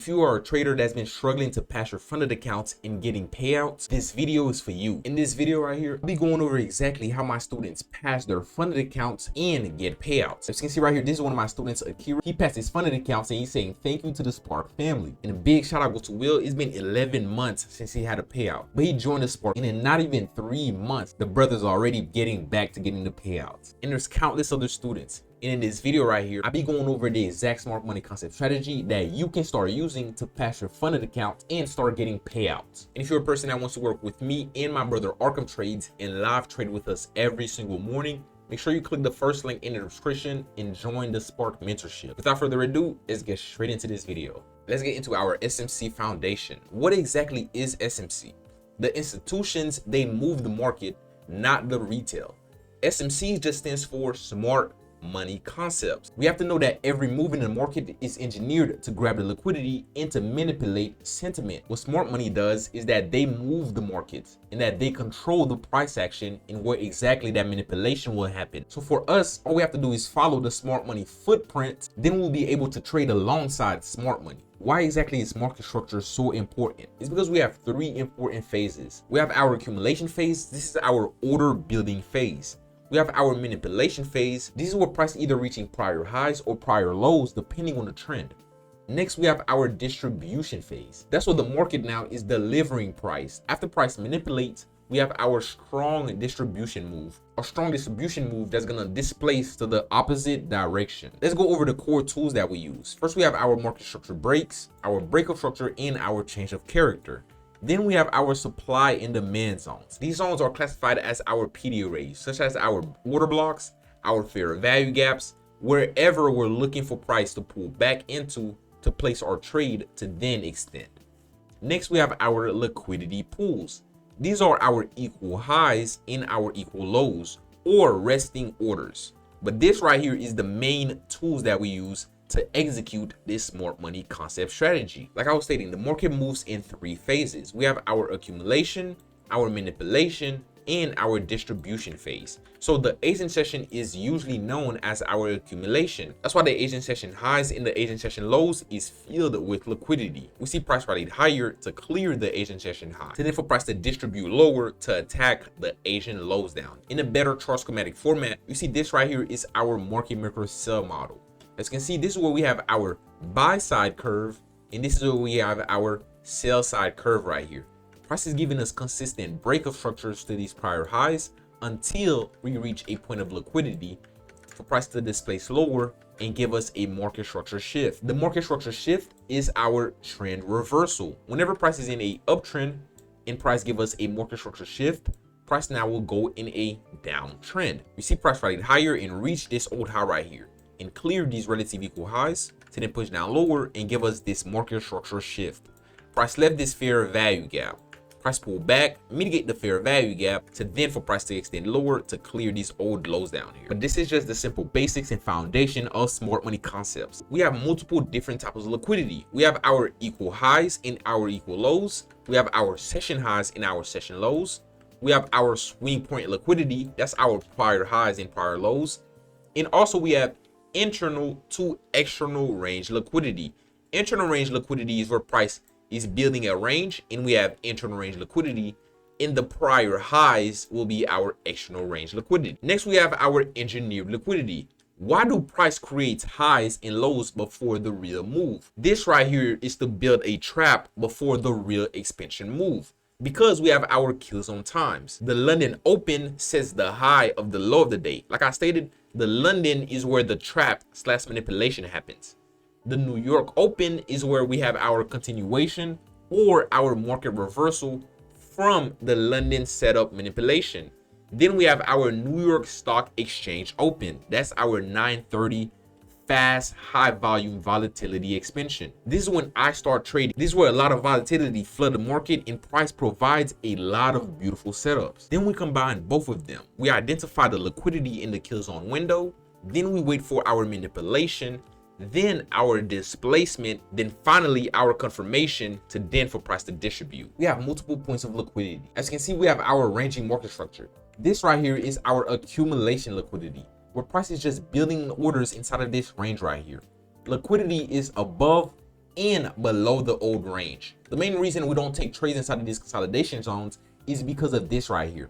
If you are a trader that's been struggling to pass your funded accounts and getting payouts, this video is for you. In this video right here, I'll be going over exactly how my students pass their funded accounts and get payouts. As you can see right here, this is one of my students, 𝗔𝗹𝗧. He passed his funded accounts and he's saying thank you to the Spark family. And a big shout out goes to Will. It's been 11 months since he had a payout, but he joined the Spark, and in not even 3 months, the brother's already getting back to getting the payouts. And there's countless other students. And in this video right here, I'll be going over the exact smart money concept strategy that you can start using to pass your funded account and start getting payouts. And if you're a person that wants to work with me and my brother 𝗥𝗲𝗀 and live trade with us every single morning, make sure you click the first link in the description and join the Spark mentorship. Without further ado, let's get straight into this video. Let's get into our SMC foundation. What exactly is SMC? The institutions, they move the market, not the retail. SMC just stands for smart money concepts. We have to know that every move in the market is engineered to grab the liquidity and to manipulate sentiment. What smart money does is that they move the markets and that they control the price action and where exactly that manipulation will happen. So for us, all we have to do is follow the smart money footprint, then we'll be able to trade alongside smart money. Why exactly is market structure so important? It's because we have 3 important phases. We have our accumulation phase. This is our order building phase. We have our manipulation phase. This is where price either reaching prior highs or prior lows depending on the trend. Next, we have our distribution phase. That's where the market now is delivering price. After price manipulates, we have our strong distribution move. A strong distribution move that's gonna displace to the opposite direction. Let's go over the core tools that we use. First, we have our market structure breaks, our breakup structure, and our change of character. Then we have our supply and demand zones. These zones are classified as our PD arrays, such as our order blocks, our fair value gaps, wherever we're looking for price to pull back into to place our trade to then extend. Next, we have our liquidity pools. These are our equal highs and our equal lows, or resting orders. But this right here is the main tools that we use to execute this smart money concept strategy. Like I was stating, the market moves in 3 phases. We have our accumulation, our manipulation, and our distribution phase. So the Asian session is usually known as our accumulation. That's why the Asian session highs and the Asian session lows is filled with liquidity. We see price rallied higher to clear the Asian session high, and then for price to distribute lower to attack the Asian lows down. In a better chart schematic format, you see this right here is our market maker sell model. As you can see, this is where we have our buy side curve, and this is where we have our sell side curve right here. Price is giving us consistent breakup structures to these prior highs until we reach a point of liquidity for price to displace lower and give us a market structure shift. The market structure shift is our trend reversal. Whenever price is in a uptrend and price give us a market structure shift, price now will go in a downtrend. You see price rallied higher and reach this old high right here and clear these relative equal highs to then push down lower and give us this market structure shift. Price left this fair value gap. Price pull back, mitigate the fair value gap to then for price to extend lower to clear these old lows down here. But this is just the simple basics and foundation of smart money concepts. We have multiple different types of liquidity. We have our equal highs and our equal lows. We have our session highs and our session lows. We have our swing point liquidity. That's our prior highs and prior lows. And also we have internal to external range liquidity. Internal range liquidity is where price is building a range, and we have internal range liquidity. In the prior highs will be our external range liquidity. Next, we have our engineered liquidity. Why do price create highs and lows before the real move? This right here is to build a trap before the real expansion move, because we have our kill zone times. The London Open sets the high of the low of the day. Like I stated, the London is where the trap / manipulation happens. The New York Open is where we have our continuation or our market reversal from the London setup manipulation. Then we have our New York Stock Exchange Open. That's our 9:30 fast, high volume volatility expansion. This is when I start trading. This is where a lot of volatility flood the market and price provides a lot of beautiful setups. Then we combine both of them. We identify the liquidity in the kill zone window. Then we wait for our manipulation, then our displacement, then finally our confirmation to then for price to distribute. We have multiple points of liquidity. As you can see, we have our ranging market structure. This right here is our accumulation liquidity, where price is just building orders inside of this range right here. Liquidity is above and below the old range. The main reason we don't take trades inside of these consolidation zones is because of this right here.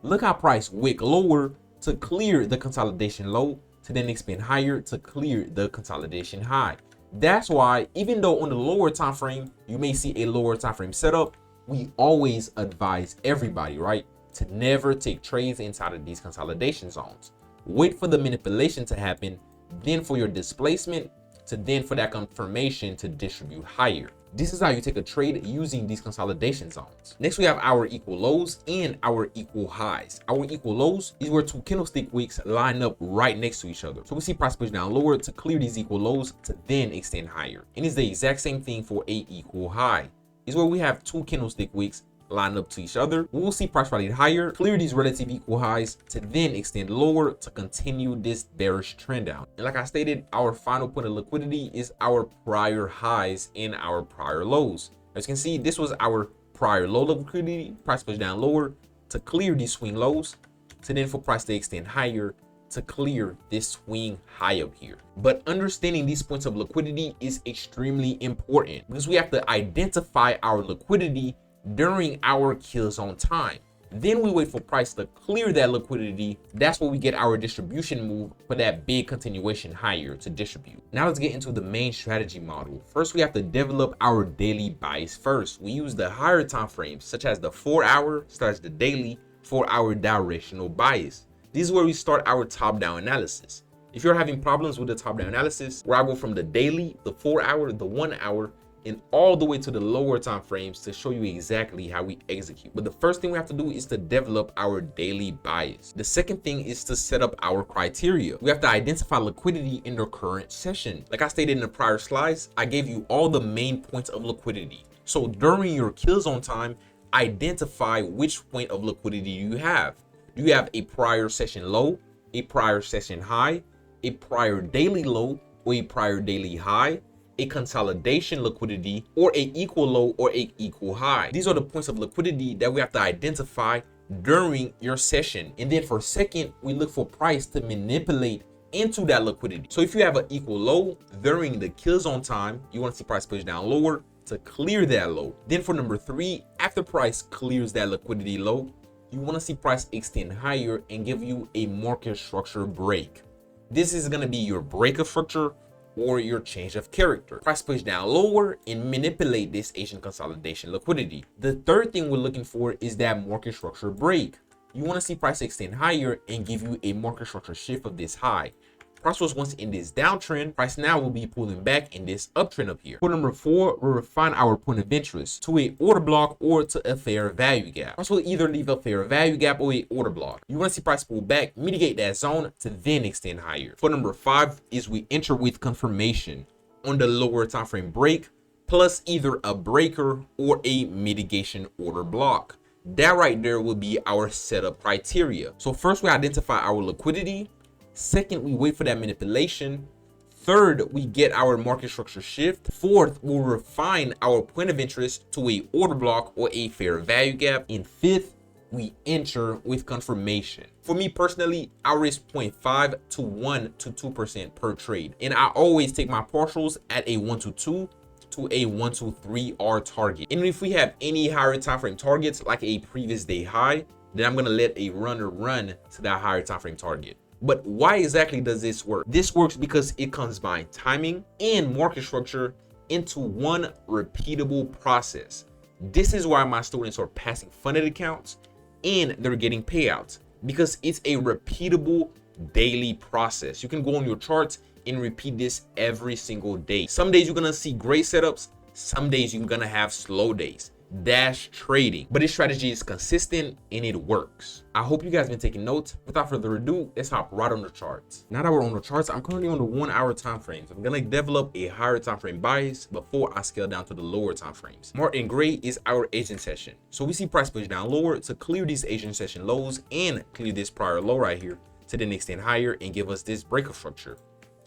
Look how price wick lower to clear the consolidation low, to then expand higher to clear the consolidation high. That's why even though on the lower time frame you may see a lower time frame setup, we always advise everybody, right, to never take trades inside of these consolidation zones. Wait for the manipulation to happen, then for your displacement, to then for that confirmation to distribute higher. This is how you take a trade using these consolidation zones. Next, we have our equal lows and our equal highs. Our equal lows is where two candlestick wicks line up right next to each other. So we see price push down lower to clear these equal lows to then extend higher. And it's the exact same thing for a equal high. Is where we have two candlestick wicks line up to each other. We will see price rally higher, clear these relative equal highs to then extend lower to continue this bearish trend down. And like I stated, our final point of liquidity is our prior highs and our prior lows. As you can see, this was our prior low of liquidity. Price push down lower to clear these swing lows to then for price to extend higher to clear this swing high up here. But understanding these points of liquidity is extremely important because we have to identify our liquidity during our kill zone time. Then we wait for price to clear that liquidity. That's where we get our distribution move for that big continuation higher to distribute. Now let's get into the main strategy model. First, we have to develop our daily bias first. We use the higher time frames such as the 4-hour / the daily for our directional bias. This is where we start our top-down analysis. If you're having problems with the top-down analysis, where I go from the daily, the 4-hour, the 1 hour, and all the way to the lower time frames to show you exactly how we execute. But the first thing we have to do is to develop our daily bias. The second thing is to set up our criteria. We have to identify liquidity in the current session. Like I stated in the prior slides, I gave you all the main points of liquidity. So during your kill zone time, identify which point of liquidity you have. Do you have a prior session low, a prior session high, a prior daily low, or a prior daily high, a consolidation liquidity, or a equal low or a equal high? These are the points of liquidity that we have to identify during your session. And then for second, we look for price to manipulate into that liquidity. So if you have an equal low during the kill zone time, you want to see price push down lower to clear that low. Then for number 3, after price clears that liquidity low, you want to see price extend higher and give you a market structure break. This is going to be your break of structure or your change of character. Price push down lower and manipulate this Asian consolidation liquidity. The third thing we're looking for is that market structure break. You want to see price extend higher and give you a market structure shift of this high. Price was once in this downtrend, price now will be pulling back in this uptrend up here. For number 4, we'll refine our point of interest to a order block or to a fair value gap. Price will either leave a fair value gap or a order block. You want to see price pull back, mitigate that zone to then extend higher. For number 5 is we enter with confirmation on the lower time frame break plus either a breaker or a mitigation order block. That right there will be our setup criteria. So first we identify our liquidity. Second, we wait for that manipulation. Third, we get our market structure shift. Fourth, we'll refine our point of interest to a order block or a fair value gap. And fifth, we enter with confirmation. For me personally, I risk 0.5 to 1 to 2% per trade. And I always take my partials at a 1 to 2 to a 1 to 3R target. And if we have any higher time frame targets like a previous day high, then I'm gonna let a runner run to that higher time frame target. But why exactly does this work? This works because it combines timing and market structure into one repeatable process. This is why my students are passing funded accounts and they're getting payouts, because it's a repeatable daily process. You can go on your charts and repeat this every single day. Some days you're gonna see great setups, some days you're gonna have slow days. Dash trading, but this strategy is consistent and it works. I hope you guys been taking notes. Without further ado, let's hop right on the charts. Now that we're on the charts, I'm currently on the 1 hour time frames. I'm gonna develop a higher time frame bias before I scale down to the lower time frames. Marked in gray is our Asian session. So we see price push down lower to clear these Asian session lows and clear this prior low right here to then extend higher and give us this breakout structure.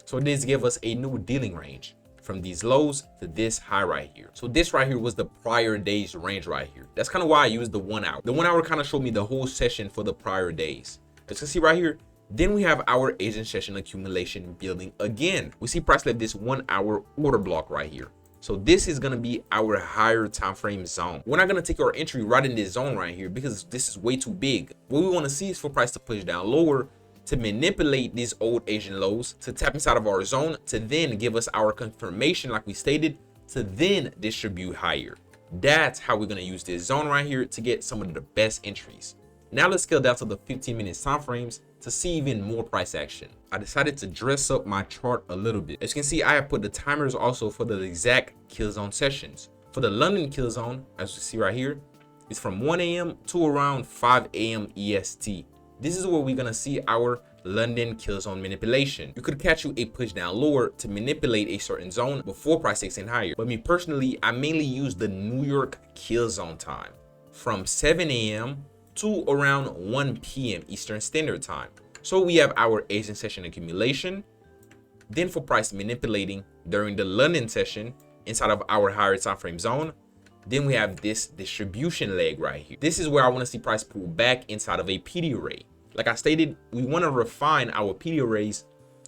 So this gives us a new dealing range from these lows to this high right here. So this right here was the prior day's range right here. That's kind of why I used the 1 hour. The 1 hour kind of showed me the whole session for the prior days. As you can see right here, then we have our Asian session accumulation building again. We see price left this 1 hour order block right here. So this is going to be our higher time frame zone. We're not going to take our entry right in this zone right here because this is way too big. What we want to see is for price to push down lower, to manipulate these old Asian lows, to tap inside of our zone, to then give us our confirmation like we stated, to then distribute higher. That's how we're going to use this zone right here to get some of the best entries. Now let's scale down to the 15-minute time frames to see even more price action. I decided to dress up my chart a little bit. As you can see, I have put the timers also for the exact kill zone sessions. For the London kill zone, as you see right here, it's from 1 a.m. to around 5 a.m. EST. This is where we're gonna see our London kill zone manipulation. You could catch you a push down lower to manipulate a certain zone before price takes in higher. But me personally, I mainly use the New York kill zone time from 7 a.m. to around 1 p.m. Eastern Standard Time. So we have our Asian session accumulation, then for price manipulating during the London session inside of our higher time frame zone. Then we have this distribution leg right here. This is where I want to see price pull back inside of a PD array. Like I stated, we want to refine our PD arrays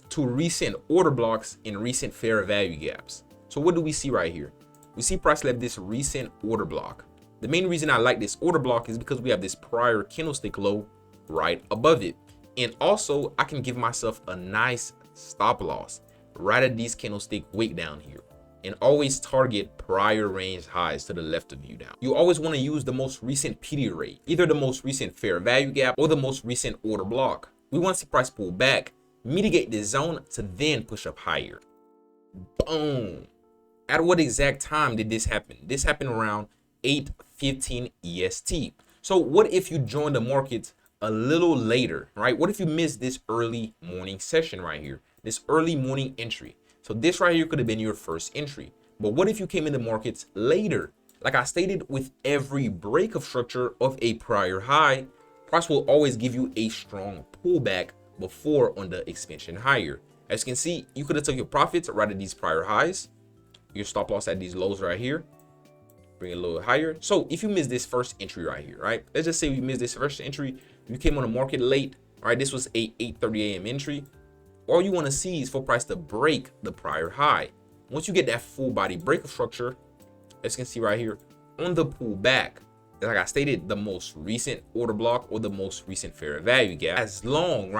to recent order blocks and recent fair value gaps. So what do we see right here? We see price left this recent order block. The main reason I like this order block is because we have this prior candlestick low right above it. And also I can give myself a nice stop loss right at these candlestick wick down here. And always target prior range highs to the left of you down. You always want to use the most recent PD array, either the most recent fair value gap or the most recent order block. We want to see price pull back, mitigate this zone to then push up higher. Boom. At what exact time did this happen? This happened around 8:15 EST. So what if you join the market a little later, right? What if you missed this early morning session right here, this early morning entry? So this right here could have been your first entry. But what if you came in the markets later? Like I stated, with every break of structure of a prior high, price will always give you a strong pullback before on the expansion higher. As you can see, you could have took your profits right at these prior highs, your stop loss at these lows right here, bring it a little higher. So if you miss this first entry right here, right? Let's just say we missed this first entry, you came on the market late, right? This was a 8:30 a.m. entry. All you want to see is for price to break the prior high. Once you get that full body break of structure, as you can see right here, on the pullback, like I stated, the most recent order block or the most recent fair value gap, as long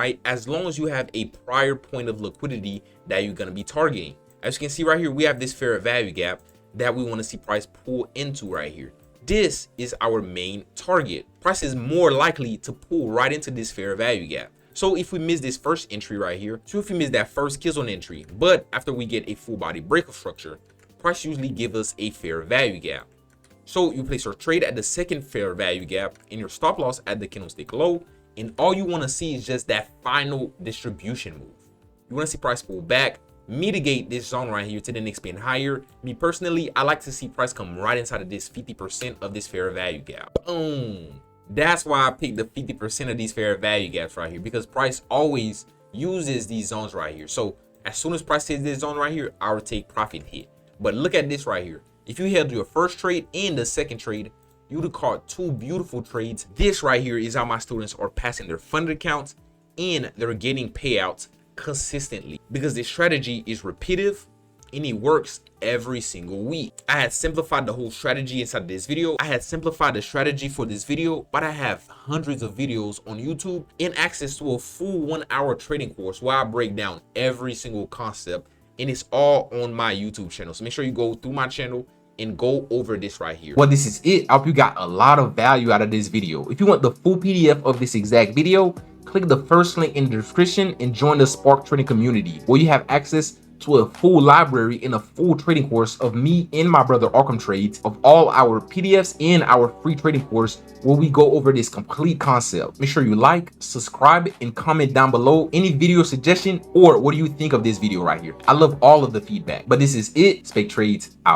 as you have a prior point of liquidity that you're going to be targeting. As you can see right here, we have this fair value gap that we want to see price pull into right here. This is our main target. Price is more likely to pull right into this fair value gap. So if we miss this first entry right here, so if we miss that first kill zone entry, but after we get a full body break of structure, price usually gives us a fair value gap. So you place your trade at the second fair value gap and your stop loss at the candlestick low, and all you want to see is just that final distribution move. You want to see price pull back, mitigate this zone right here to then expand higher. Me personally, I like to see price come right inside of this 50% of this fair value gap. Boom. That's why I picked the 50% of these fair value gaps right here, because price always uses these zones right here. So as soon as price hits this zone right here, I will take profit hit. But look at this right here. If you held your first trade and the second trade, you would have caught two beautiful trades. This right here is how my students are passing their funded accounts and they're getting payouts consistently, because this strategy is repetitive and it works every single week. I had simplified the whole strategy inside this video. I had simplified the strategy for this video, but I have hundreds of videos on YouTube and access to a full 1-hour trading course where I break down every single concept, and it's all on my YouTube channel. So make sure you go through my channel and go over this right here. Well, this is it. I hope you got a lot of value out of this video. If you want the full PDF of this exact video, click the first link in the description and join the Spark Trading community, where you have access to a full library and a full trading course of me and my brother Arkham Trades, of all our PDFs and our free trading course where we go over this complete concept. Make sure you like, subscribe, and comment down below any video suggestion or what do you think of this video right here. I love all of the feedback. But this is it. Spektrades out.